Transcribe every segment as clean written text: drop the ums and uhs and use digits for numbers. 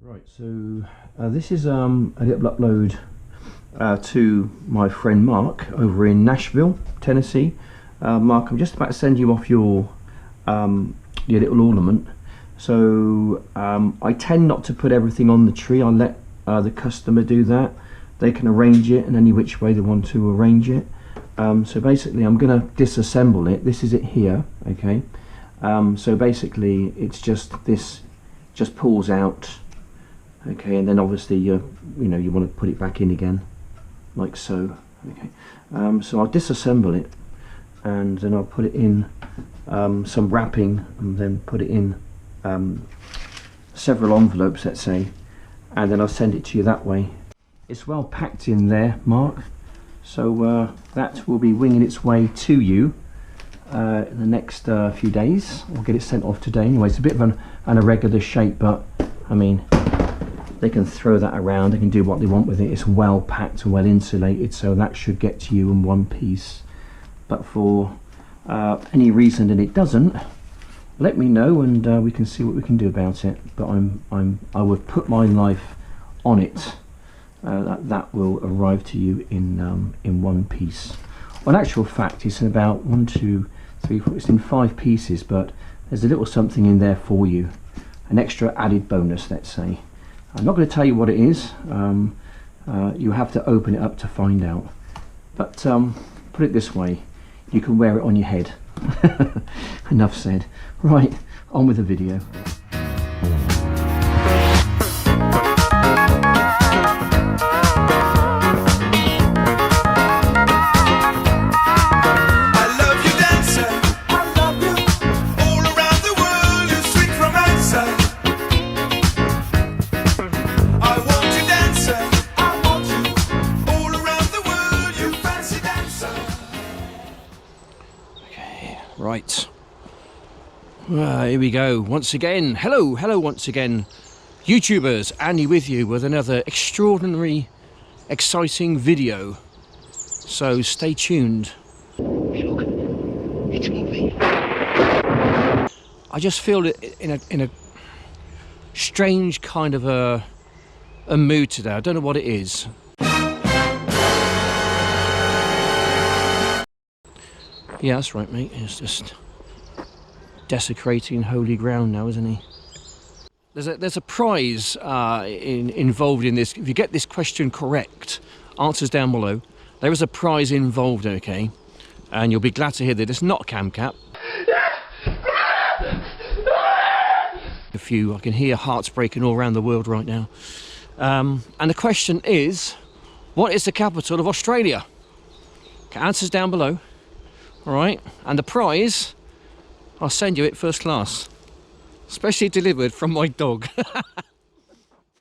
Right, so this is a little upload to my friend Mark over in Nashville, Tennessee. Mark, I'm just about to send you off your little ornament. So I tend not to put everything on the tree. I let the customer do that. They can arrange it in any which way they want to arrange it. So basically I'm going to disassemble it. This is it here, okay? So basically it's just this, just pulls out. Okay, and then obviously you want to put it back in again, like so. Okay, so I'll disassemble it, and then I'll put it in some wrapping, and then put it in several envelopes, let's say, and then I'll send it to you that way. It's well packed in there, Mark. So that will be winging its way to you in the next few days. We'll get it sent off today. Anyway, it's a bit of an irregular shape, but I mean, they can throw that around, they can do what they want with it. It's well packed and well insulated, so that should get to you in one piece. But for any reason that it doesn't, let me know, and we can see what we can do about it. But I would put my life on it that will arrive to you in one piece. Well, in actual fact, it's in about 1, 2, 3, 4. It's in 5 pieces, but there's a little something in there for you, an extra added bonus, let's say. I'm not going to tell you what it is. You have to open it up to find out. But put it this way, you can wear it on your head. Enough said. Right, on with the video. Right, here we go once again. Hello once again, YouTubers. Andy with you with another extraordinary, exciting video. So stay tuned. Hey, look, it's moving. I just feel it in a strange kind of a mood today. I don't know what it is. Yeah, that's right, mate. He's just desecrating holy ground now, isn't he? There's a prize involved in this. If you get this question correct, answers down below. There is a prize involved, okay? And you'll be glad to hear that it's not a cam cap. I can hear hearts breaking all around the world right now. And the question is, what is the capital of Australia? Okay, answers down below. Alright, and the prize, I'll send you it first class. Specially delivered from my dog.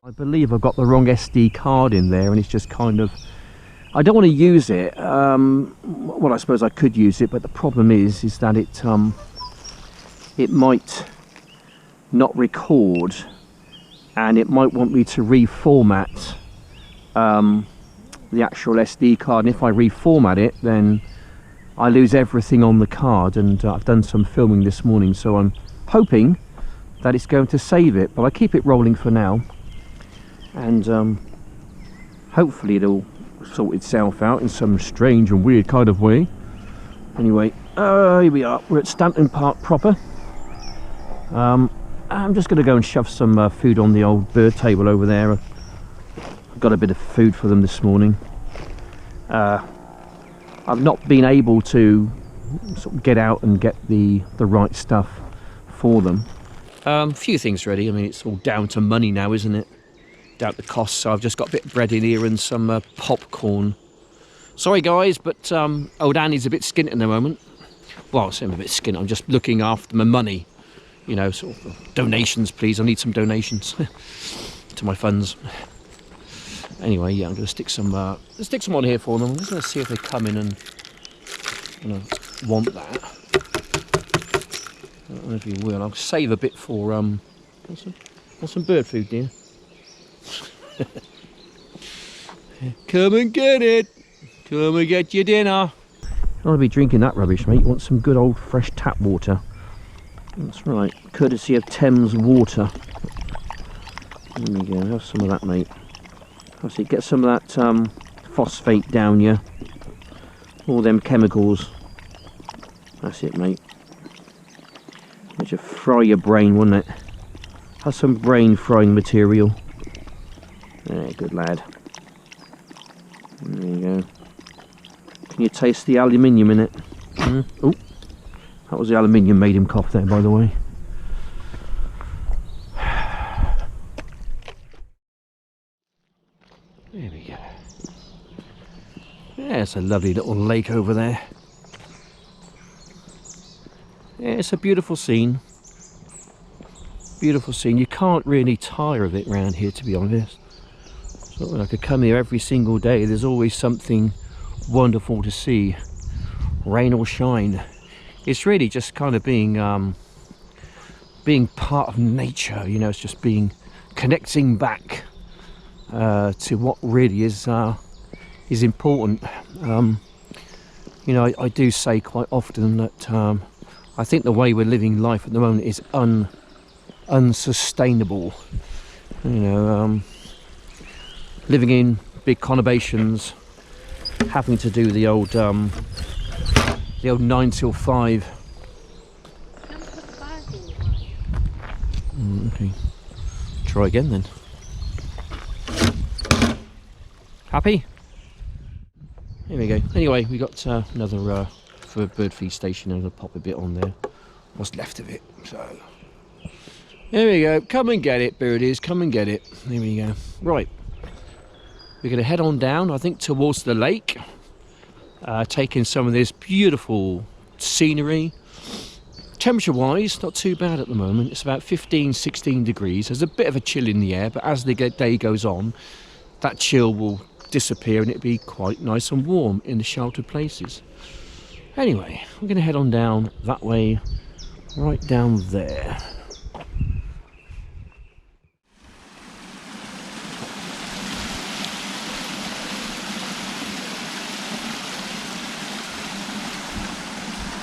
I believe I've got the wrong SD card in there, and it's just kind of... I don't want to use it. Well, I suppose I could use it, but the problem is that it might not record, and it might want me to reformat the actual SD card, and if I reformat it, then I lose everything on the card. And I've done some filming this morning, so I'm hoping that it's going to save it, but I keep it rolling for now, and hopefully it'll sort itself out in some strange and weird kind of way. Anyway, here we are, we're at Stanton Park proper. I'm just going to go and shove some food on the old bird table over there. I've got a bit of food for them this morning. I've not been able to sort of get out and get the right stuff for them. A few things ready. I mean, it's all down to money now, isn't it? Down to cost. So I've just got a bit of bread in here and some popcorn. Sorry guys, but old Annie's a bit skint at the moment. Well, I say I'm a bit skint. I'm just looking after my money. You know, sort of donations, please. I need some donations to my funds. Anyway, yeah, I'm going to stick some on here for them. I'm just going to see if they come in and want that. I don't know if you will. I'll save a bit for want some bird food, dear. Come and get it. Come and get your dinner. You don't want to be drinking that rubbish, mate. You want some good old fresh tap water. That's right, courtesy of Thames Water. There we go, have some of that, mate. Obviously get some of that phosphate down you. All them chemicals. That's it, mate. It should fry your brain, wouldn't it? Have some brain frying material. There, good lad. There you go. Can you taste the aluminium in it? Oh, that was the aluminium made him cough there, by the way. There we go. Yeah, it's a lovely little lake over there. Yeah, it's a beautiful scene. Beautiful scene. You can't really tire of it around here, to be honest. So I could come here every single day. There's always something wonderful to see, rain or shine. It's really just kind of being part of nature, you know. It's just connecting back to what really is important. You know, I do say quite often that I think the way we're living life at the moment is unsustainable. You know, living in big conurbations, having to do the old 9 till 5. Okay, try again then. Happy? Here we go. Anyway, we got another bird feed station, and I'll pop a bit on there, what's left of it. So there we go. Come and get it, birdies, come and get it. There we go. Right, we're going to head on down, I think, towards the lake, taking some of this beautiful scenery. Temperature wise, not too bad at the moment. It's about 15-16 degrees. There's a bit of a chill in the air, but as the day goes on, that chill will disappear and it'll be quite nice and warm in the sheltered places. Anyway, we're going to head on down that way, right down there.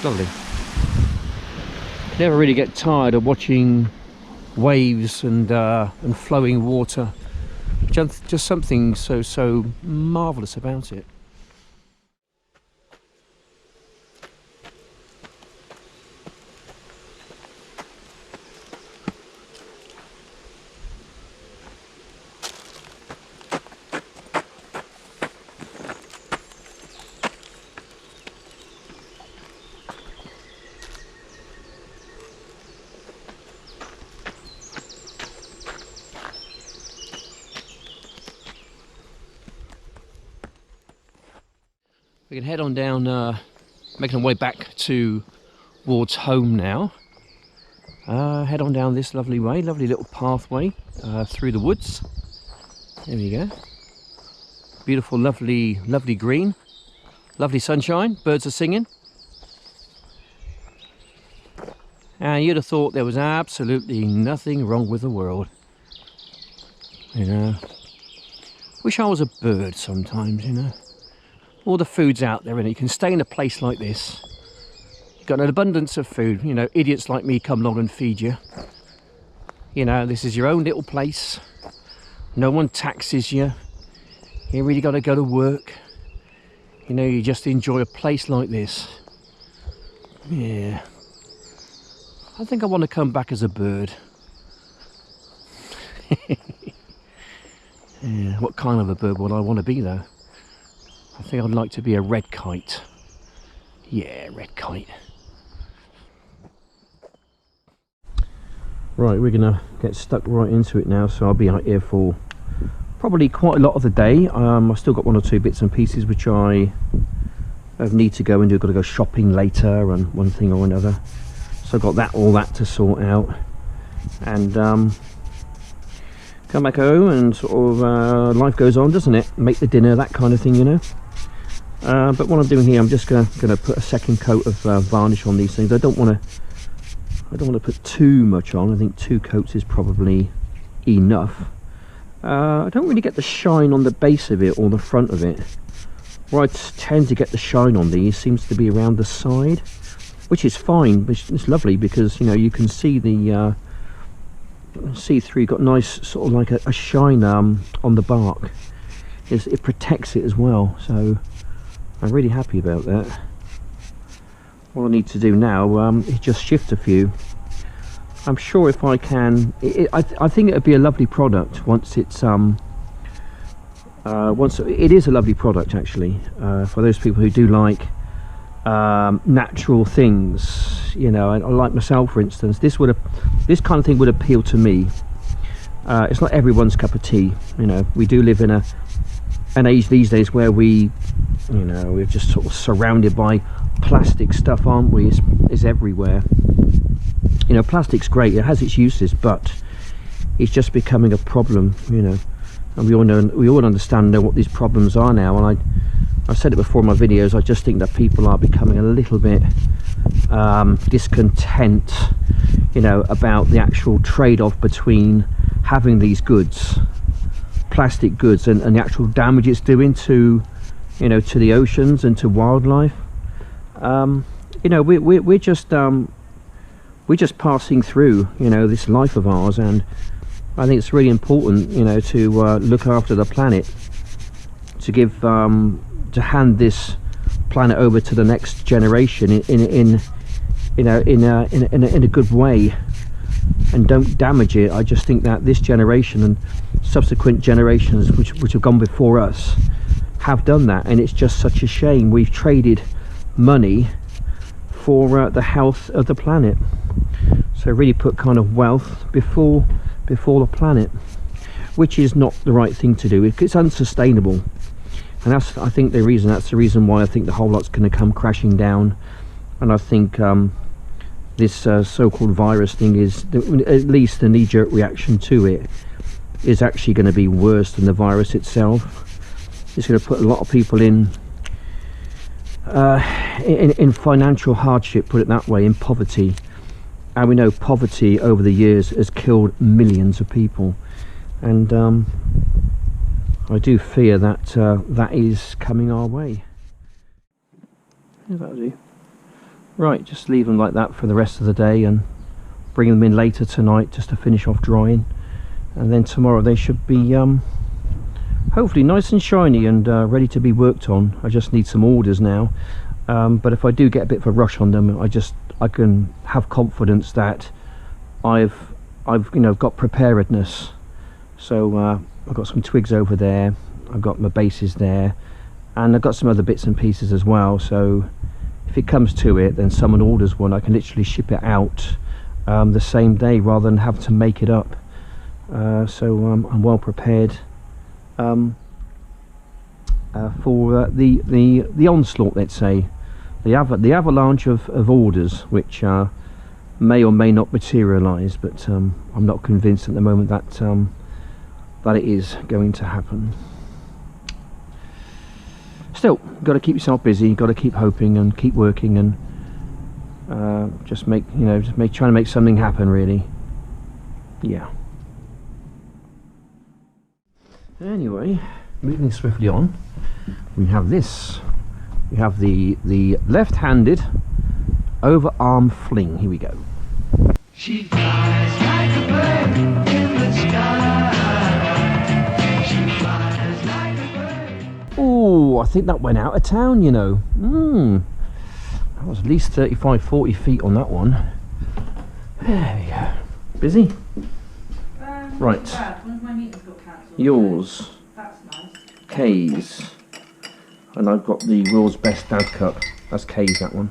Lovely. Never really get tired of watching waves and flowing water. Just something so marvellous about it. We can head on down, making our way back towards home now. Head on down this lovely way, lovely little pathway through the woods. There we go. Beautiful, lovely green, lovely sunshine. Birds are singing. And you'd have thought there was absolutely nothing wrong with the world. You know, wish I was a bird sometimes, you know. All the food's out there and you can stay in a place like this. You've got an abundance of food, you know, idiots like me come along and feed you. You know, this is your own little place. No one taxes you. You really got to go to work. You know, you just enjoy a place like this. Yeah. I think I want to come back as a bird. Yeah, what kind of a bird would I want to be though? I think I'd like to be a red kite. Yeah, red kite. Right, we're gonna get stuck right into it now, so I'll be out here for probably quite a lot of the day. I've still got one or two bits and pieces which I need to go and do. I've got to go shopping later and one thing or another. So I've got all that to sort out. And come back home and sort of life goes on, doesn't it? Make the dinner, that kind of thing, you know. But what I'm doing here, I'm just gonna put a second coat of varnish on these things. I don't want to put too much on. I think 2 coats is probably enough. I don't really get the shine on the base of it or the front of it. Where I tend to get the shine on these seems to be around the side, which is fine. It's lovely because, you know, you can see the see through, got nice sort of like a shine on the bark. It protects it as well, so I'm really happy about that. All I need to do now is just shift a few. I'm sure if I can, I think it would be a lovely product once it's once it is a lovely product actually, for those people who do like natural things, you know. I like myself, for instance. This kind of thing would appeal to me. It's not everyone's cup of tea, you know. We do live in an age these days where we're just sort of surrounded by plastic stuff, aren't we? It's everywhere. You know, plastic's great, it has its uses, but it's just becoming a problem, you know. And we all understand what these problems are now. And I've said it before in my videos, I just think that people are becoming a little bit discontent, you know, about the actual trade-off between having these goods, plastic goods, and the actual damage it's doing to, you know, to the oceans and to wildlife. You know, we're just passing through, you know, this life of ours, and I think it's really important, you know, to look after the planet, to give to hand this planet over to the next generation in a good way, and don't damage it. I just think that this generation and subsequent generations which have gone before us have done that, and it's just such a shame. We've traded money for the health of the planet, so really put kind of wealth before the planet, which is not the right thing to do. It's unsustainable, and that's, I think, that's the reason why I think the whole lot's going to come crashing down. And I think this so-called virus thing is, at least the knee-jerk reaction to it is actually going to be worse than the virus itself. It's going to put a lot of people in financial hardship, put it that way, in poverty. And we know poverty over the years has killed millions of people, and I do fear that that is coming our way. Yeah, that'll do. Right, just leave them like that for the rest of the day and bring them in later tonight just to finish off drying, and then tomorrow they should be hopefully nice and shiny and ready to be worked on. I just need some orders now, but if I do get a bit of a rush on them, I can have confidence that I've you know, got preparedness. So I've got some twigs over there, I've got my bases there, and I've got some other bits and pieces as well. So if it comes to it, then someone orders one, I can literally ship it out the same day rather than have to make it up. So I'm well prepared for the onslaught, let's say, the avalanche of orders, which may or may not materialize, but I'm not convinced at the moment that that it is going to happen. Still, got to keep yourself busy, got to keep hoping and keep working, and trying to make something happen, really. Yeah. Anyway, moving swiftly on, we have this. We have the left-handed overarm fling. Here we go. She flies like a bird in the sky. She flies like a bird. Oh, I think that went out of town, you know. That was at least 35-40 feet on that one. There we go. Busy? Right. One of my meetings got cancelled. Yours. That's nice. K's. And I've got the World's Best Dad Cup. That's K's, that one.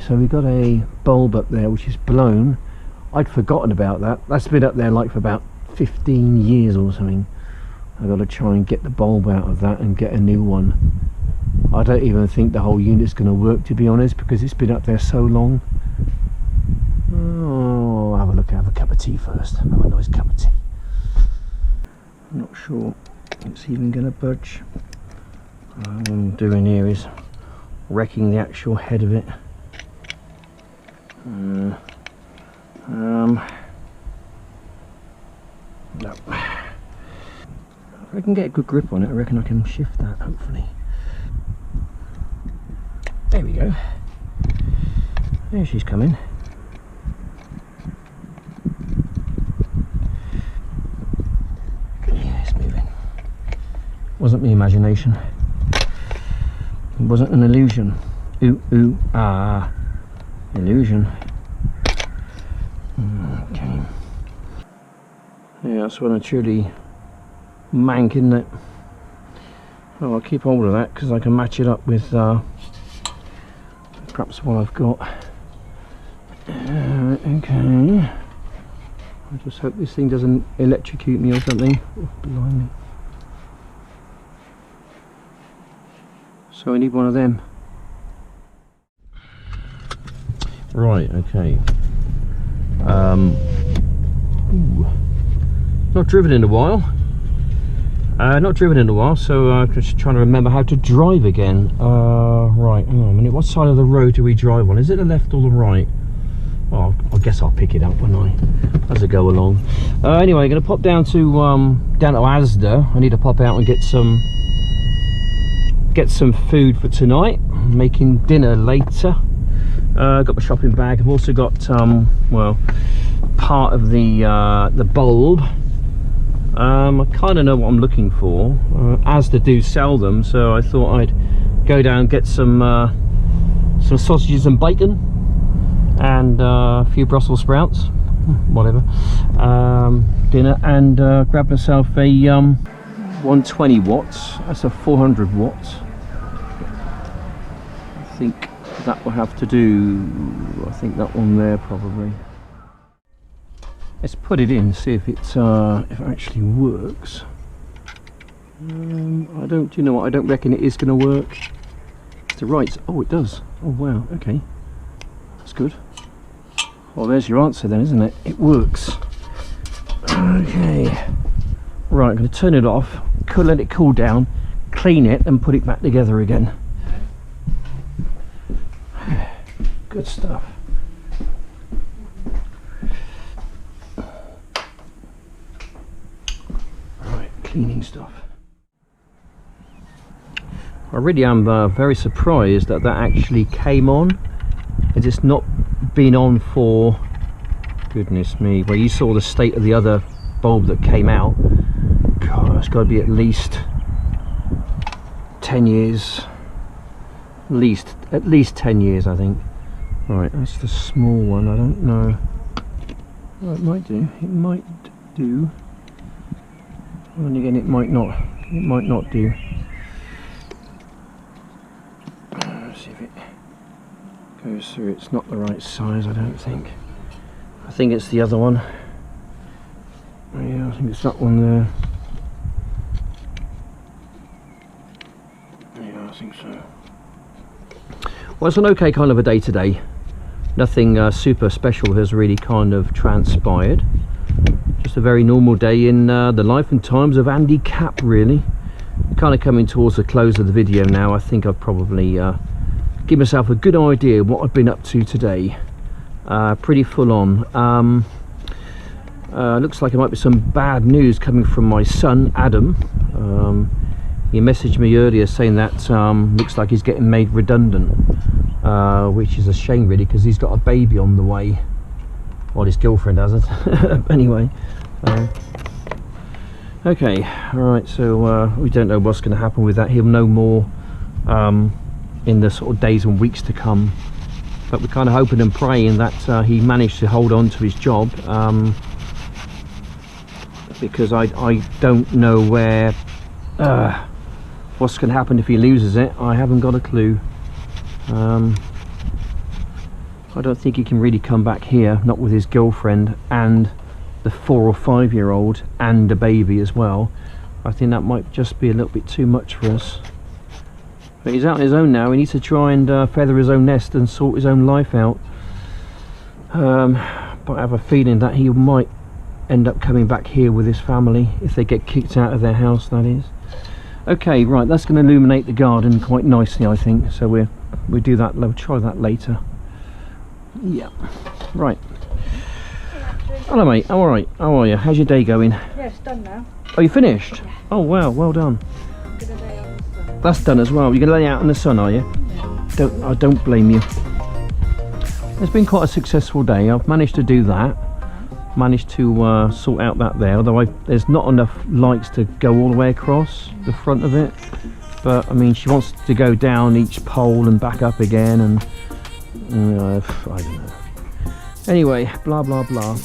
So we've got a bulb up there which is blown. I'd forgotten about that. That's been up there like for about 15 years or something. I've got to try and get the bulb out of that and get a new one. I don't even think the whole unit's going to work, to be honest, because it's been up there so long. Oh, have a look, have a cup of tea first. Have a nice cup of tea. I'm not sure it's even going to budge. What I'm doing here is wrecking the actual head of it. No. If I can get a good grip on it, I reckon I can shift that, hopefully. There we go. There she's coming. Wasn't my imagination. It wasn't an illusion. Ooh, ooh, ah. Illusion. Okay. Yeah, that's when I truly mank, isn't it? Oh, I'll keep hold of that because I can match it up with perhaps what I've got. Okay. I just hope this thing doesn't electrocute me or something. Oh, blimey. So I need one of them. Right, okay. Ooh. Not driven in a while. So I'm just trying to remember how to drive again. Right, hang on a minute. What side of the road do we drive on? Is it the left or the right? Well, I guess I'll pick it up when as I go along. Anyway, I'm going to pop down to Asda. I need to pop out and get some food for tonight. I'm making dinner later. Got my shopping bag. I've also got well, part of the bulb. I kind of know what I'm looking for. Asda do sell them, so I thought I'd go down and get some sausages and bacon and a few Brussels sprouts, whatever, dinner, and grab myself a 120 watts. That's a 400 watts. I think that will have to do. I think that one there probably. Let's put it in, see if it actually works. I don't. You know what? I don't reckon it is going to work. It's the right. Oh, it does. Oh wow. Okay, that's good. Well, there's your answer then, isn't it? It works. Okay. Right, I'm going to turn it off. Let it cool down, clean it, and put it back together again. Good stuff. Cleaning stuff. I really am very surprised that actually came on. It's not been on for, goodness me, well, you saw the state of the other bulb that came out. God, it's got to be at least 10 years. At least 10 years, I think. Right, that's the small one. I don't know. Well, it might do. It might do. And again, it might not do. Let's see if it goes through. It's not the right size, I don't think. I think it's the other one. Yeah, I think it's that one there. Yeah, I think so. Well, it's an okay kind of a day today. Nothing super special has really kind of transpired. Just a very normal day in the life and times of Andy Capp, really. Kind of coming towards the close of the video now. I think I've probably give myself a good idea what I've been up to today. Pretty full on. Looks like it might be some bad news coming from my son Adam. He messaged me earlier saying that looks like he's getting made redundant, which is a shame really, because he's got a baby on the way. Well, his girlfriend hasn't. Anyway, okay, alright, so we don't know what's going to happen with that. He'll know more in the sort of days and weeks to come, but we're kind of hoping and praying that he managed to hold on to his job, because I don't know where what's going to happen if he loses it. I haven't got a clue. I don't think he can really come back here, not with his girlfriend and the 4 or 5 year old and a baby as well. I think that might just be a little bit too much for us. But he's out on his own now. He needs to try and feather his own nest and sort his own life out. But I have a feeling that he might end up coming back here with his family if they get kicked out of their house, that is. Okay, right, that's going to illuminate the garden quite nicely, I think. So we'll do that. We'll try that later. Yeah, right. Hello mate, how are you? How's your day going? Yeah, it's done now. Oh, you finished? Yeah. Oh wow, well done. I'm gonna lay on the sun. That's done as well. You're going to lay out in the sun, are you? Yeah. I don't blame you. It's been quite a successful day. I've managed to do that. managed to sort out that there, although there's not enough lights to go all the way across the front of it. But I mean, she wants to go down each pole and back up again, and I don't know. Anyway, blah blah blah.